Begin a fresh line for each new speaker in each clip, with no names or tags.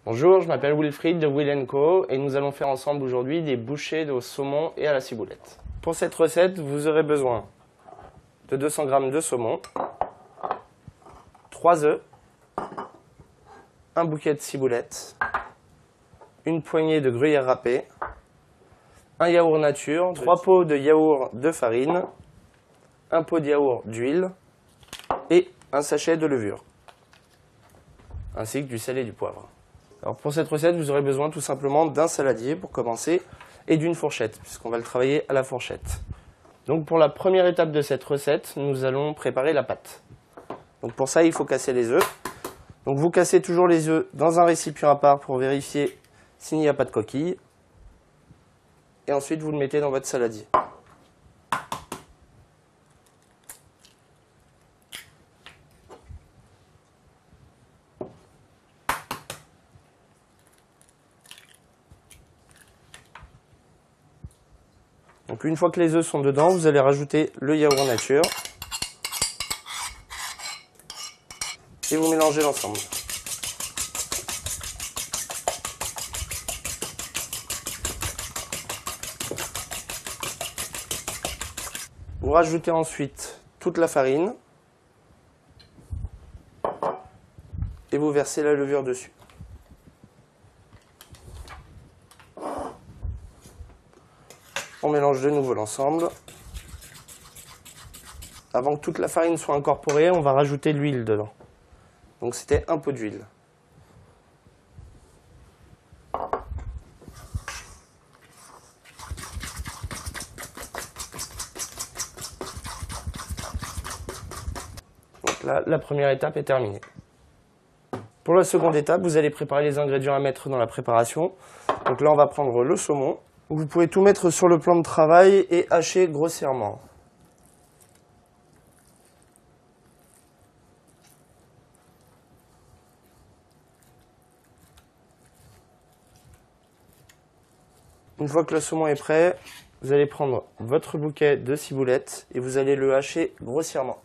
Bonjour, je m'appelle Wilfried de Will & Co et nous allons faire ensemble aujourd'hui des bouchées au saumon et à la ciboulette. Pour cette recette, vous aurez besoin de 200 g de saumon, 3 œufs, un bouquet de ciboulette, une poignée de gruyère râpée, un yaourt nature, 3 pots de yaourt de farine, un pot de yaourt d'huile et un sachet de levure, ainsi que du sel et du poivre. Alors pour cette recette, vous aurez besoin tout simplement d'un saladier pour commencer et d'une fourchette, puisqu'on va le travailler à la fourchette. Donc pour la première étape de cette recette, nous allons préparer la pâte. Donc pour ça, il faut casser les œufs. Donc vous cassez toujours les œufs dans un récipient à part pour vérifier s'il n'y a pas de coquille. Et ensuite, vous le mettez dans votre saladier. Donc une fois que les œufs sont dedans, vous allez rajouter le yaourt nature et vous mélangez l'ensemble. Vous rajoutez ensuite toute la farine et vous versez la levure dessus. On mélange de nouveau l'ensemble. Avant que toute la farine soit incorporée, on va rajouter l'huile dedans. Donc c'était un pot d'huile. Donc là, la première étape est terminée. Pour la seconde étape, vous allez préparer les ingrédients à mettre dans la préparation. Donc là, on va prendre le saumon. Vous pouvez tout mettre sur le plan de travail et hacher grossièrement. Une fois que le saumon est prêt, vous allez prendre votre bouquet de ciboulette et vous allez le hacher grossièrement.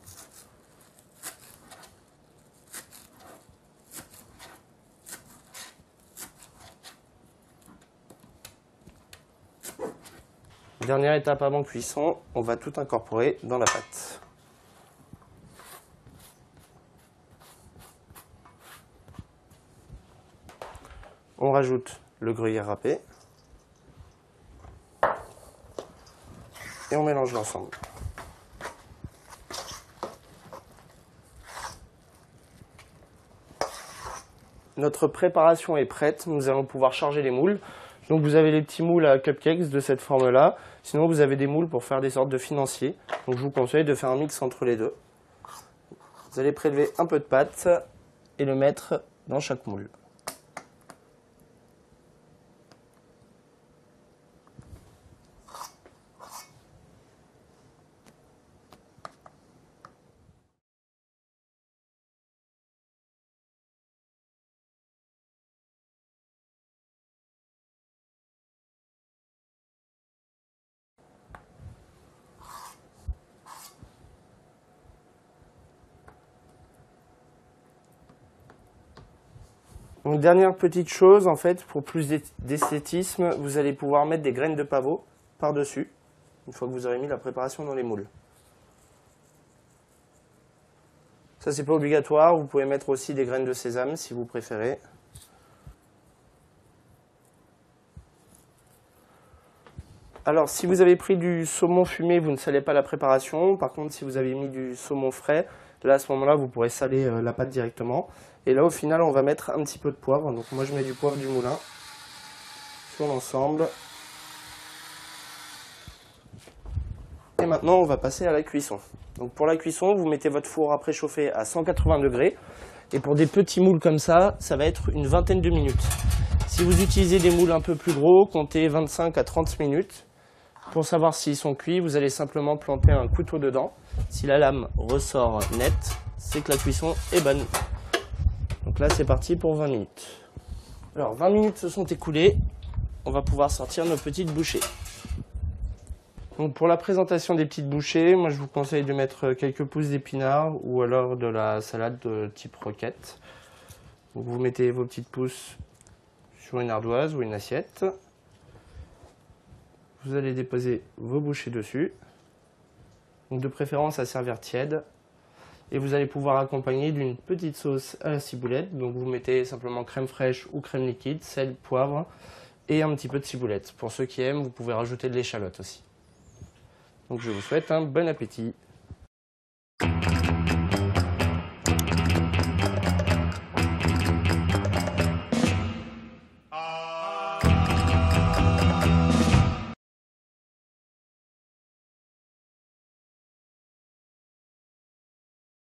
Dernière étape avant cuisson, on va tout incorporer dans la pâte. On rajoute le gruyère râpé et on mélange l'ensemble. Notre préparation est prête, nous allons pouvoir charger les moules. Donc vous avez les petits moules à cupcakes de cette forme-là. Sinon vous avez des moules pour faire des sortes de financiers. Donc je vous conseille de faire un mix entre les deux. Vous allez prélever un peu de pâte et le mettre dans chaque moule. Donc, dernière petite chose, en fait, pour plus d'esthétisme, vous allez pouvoir mettre des graines de pavot par-dessus, une fois que vous aurez mis la préparation dans les moules. Ça, c'est pas obligatoire, vous pouvez mettre aussi des graines de sésame si vous préférez. Alors, si vous avez pris du saumon fumé, vous ne salez pas la préparation. Par contre, si vous avez mis du saumon frais, là, à ce moment-là, vous pourrez saler la pâte directement. Et là, au final, on va mettre un petit peu de poivre. Donc, moi, je mets du poivre du moulin sur l'ensemble. Et maintenant, on va passer à la cuisson. Donc, pour la cuisson, vous mettez votre four à préchauffer à 180 degrés. Et pour des petits moules comme ça, ça va être une vingtaine de minutes. Si vous utilisez des moules un peu plus gros, comptez 25 à 30 minutes. Pour savoir s'ils sont cuits, vous allez simplement planter un couteau dedans. Si la lame ressort nette, c'est que la cuisson est bonne. Donc là, c'est parti pour 20 minutes. Alors, 20 minutes se sont écoulées. On va pouvoir sortir nos petites bouchées. Donc pour la présentation des petites bouchées, moi je vous conseille de mettre quelques pousses d'épinards ou alors de la salade de type roquette. Donc vous mettez vos petites pousses sur une ardoise ou une assiette. Vous allez déposer vos bouchées dessus, donc de préférence à servir tiède. Et vous allez pouvoir accompagner d'une petite sauce à la ciboulette. Donc vous mettez simplement crème fraîche ou crème liquide, sel, poivre et un petit peu de ciboulette. Pour ceux qui aiment, vous pouvez rajouter de l'échalote aussi. Donc je vous souhaite un bon appétit.